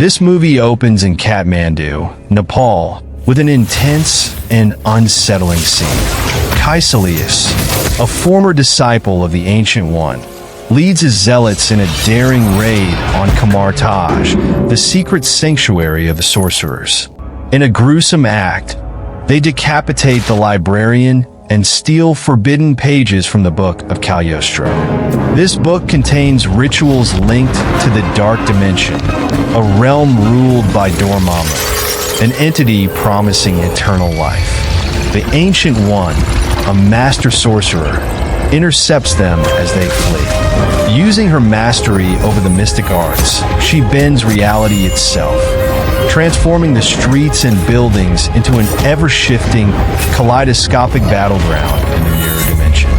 This movie opens in Kathmandu, Nepal, with an intense and unsettling scene. Caecilius, a former disciple of the Ancient One, leads his zealots in a daring raid on Taj, the secret sanctuary of the sorcerers. In a gruesome act, they decapitate the librarian and steal forbidden pages from the Book of Cagliostro. This book contains rituals linked to the Dark Dimension, a realm ruled by Dormammu, an entity promising eternal life. The Ancient One, a master sorcerer, intercepts them as they flee. Using her mastery over the mystic arts, she bends reality itself, transforming the streets and buildings into an ever-shifting, kaleidoscopic battleground in the mirror dimension.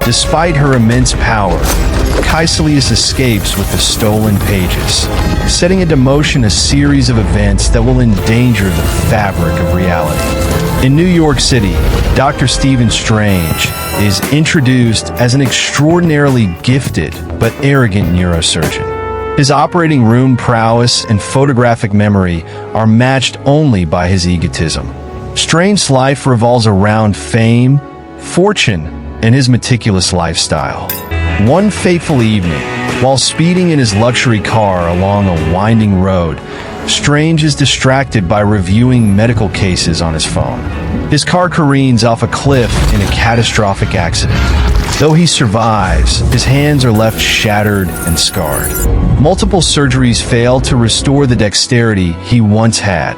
Despite her immense power, Caecilius escapes with the stolen pages, setting into motion a series of events that will endanger the fabric of reality. In New York City, Dr. Stephen Strange is introduced as an extraordinarily gifted but arrogant neurosurgeon. His operating room prowess and photographic memory are matched only by his egotism. Strange's life revolves around fame, fortune, and his meticulous lifestyle. One fateful evening, while speeding in his luxury car along a winding road, Strange is distracted by reviewing medical cases on his phone. His car careens off a cliff in a catastrophic accident. Though he survives, his hands are left shattered and scarred. Multiple surgeries fail to restore the dexterity he once had,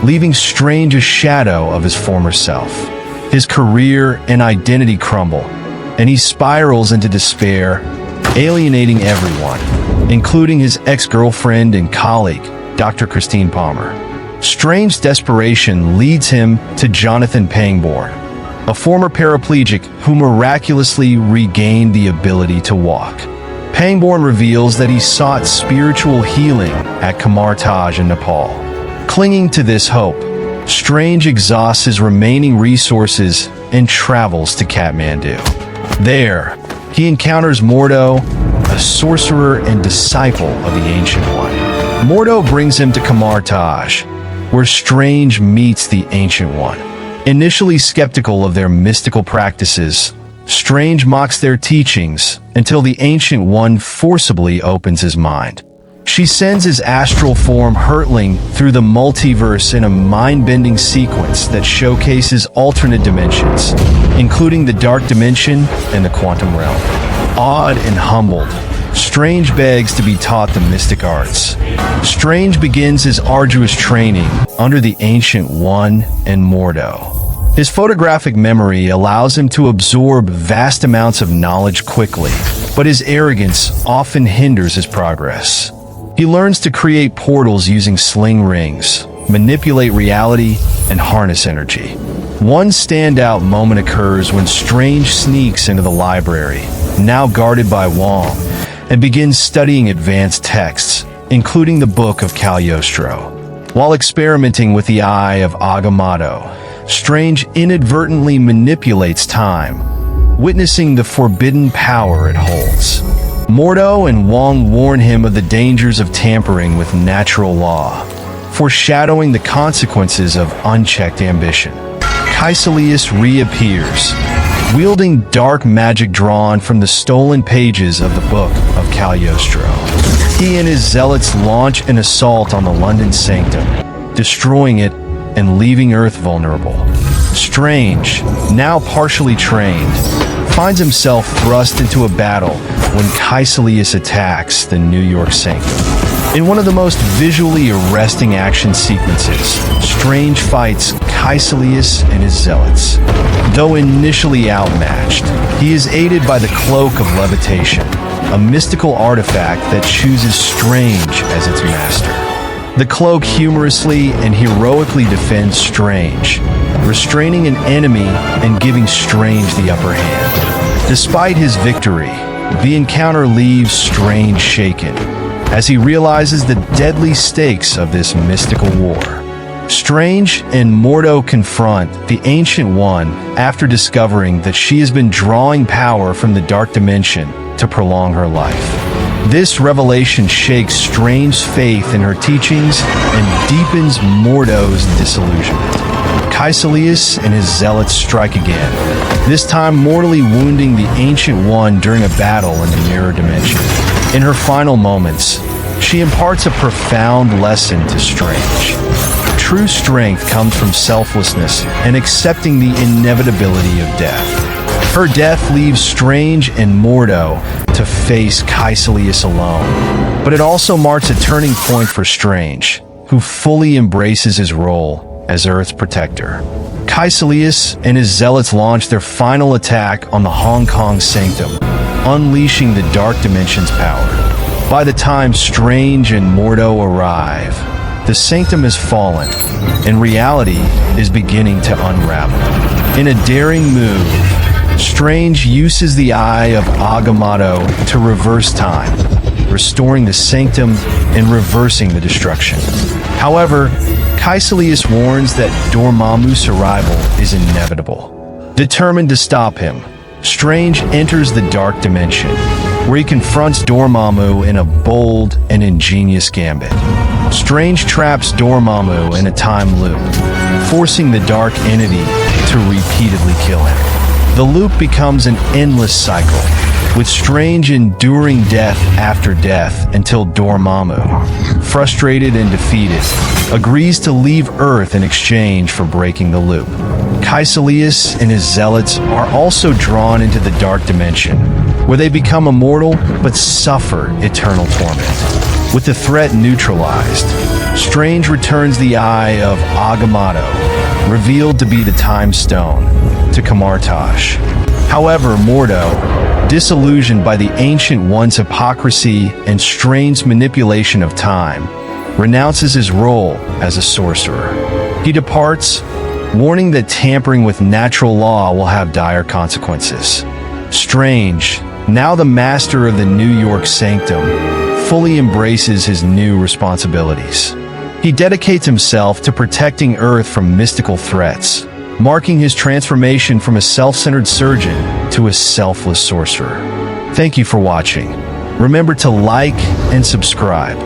leaving Strange a shadow of his former self. His career and identity crumble, and he spirals into despair, alienating everyone, including his ex-girlfriend and colleague, Dr. Christine Palmer. Strange's desperation leads him to Jonathan Pangborn, a former paraplegic who miraculously regained the ability to walk. Pangborn reveals that he sought spiritual healing at Taj in Nepal. Clinging to this hope, Strange exhausts his remaining resources and travels to Kathmandu. There, he encounters Mordo, a sorcerer and disciple of the Ancient One. Mordo brings him to Taj, where Strange meets the Ancient One. Initially skeptical of their mystical practices, Strange mocks their teachings until the Ancient One forcibly opens his mind. She sends his astral form hurtling through the multiverse in a mind-bending sequence that showcases alternate dimensions, including the Dark Dimension and the Quantum Realm. Awed and humbled, Strange begs to be taught the mystic arts. Strange begins his arduous training under the Ancient One and Mordo. His photographic memory allows him to absorb vast amounts of knowledge quickly, but his arrogance often hinders his progress. He learns to create portals using sling rings, manipulate reality, and harness energy. One standout moment occurs when Strange sneaks into the library, now guarded by Wong, and begins studying advanced texts, including the Book of Cagliostro. While experimenting with the Eye of Agamotto, Strange inadvertently manipulates time, witnessing the forbidden power it holds. Mordo and Wong warn him of the dangers of tampering with natural law, foreshadowing the consequences of unchecked ambition. Caecilius reappears, wielding dark magic drawn from the stolen pages of the Book of Cagliostro. He and his zealots launch an assault on the London Sanctum, destroying it and leaving Earth vulnerable. Strange, now partially trained, finds himself thrust into a battle when Caecilius attacks the New York Sanctum. In one of the most visually arresting action sequences, Strange fights Caecilius and his zealots. Though initially outmatched, he is aided by the Cloak of Levitation, a mystical artifact that chooses Strange as its master. The cloak humorously and heroically defends Strange, restraining an enemy and giving Strange the upper hand. Despite his victory, the encounter leaves Strange shaken, as he realizes the deadly stakes of this mystical war. Strange and Mordo confront the Ancient One after discovering that she has been drawing power from the Dark Dimension to prolong her life. This revelation shakes Strange's faith in her teachings and deepens Mordo's disillusionment. Caecilius and his zealots strike again, this time mortally wounding the Ancient One during a battle in the mirror dimension. In her final moments, she imparts a profound lesson to Strange. True strength comes from selflessness and accepting the inevitability of death. Her death leaves Strange and Mordo to face Caecilius alone. But it also marks a turning point for Strange, who fully embraces his role as Earth's protector. Caecilius and his zealots launch their final attack on the Hong Kong Sanctum, unleashing the Dark Dimension's power. By the time Strange and Mordo arrive, the Sanctum has fallen, and reality is beginning to unravel. In a daring move, Strange uses the Eye of Agamotto to reverse time, restoring the Sanctum and reversing the destruction. However, Caecilius warns that Dormammu's arrival is inevitable. Determined to stop him, Strange enters the Dark Dimension, where he confronts Dormammu in a bold and ingenious gambit. Strange traps Dormammu in a time loop, forcing the Dark Entity to repeatedly kill him. The loop becomes an endless cycle, with Strange enduring death after death until Dormammu, frustrated and defeated, agrees to leave Earth in exchange for breaking the loop. Caecilius and his zealots are also drawn into the Dark Dimension, where they become immortal but suffer eternal torment. With the threat neutralized, Strange returns the Eye of Agamotto, revealed to be the Time Stone, to Camartage. However, Mordo, disillusioned by the Ancient One's hypocrisy and Strange's manipulation of time, renounces his role as a sorcerer. He departs, warning that tampering with natural law will have dire consequences. Strange, now the master of the New York Sanctum, fully embraces his new responsibilities. He dedicates himself to protecting Earth from mystical threats, marking his transformation from a self-centered surgeon to a selfless sorcerer. Thank you for watching. Remember to like and subscribe.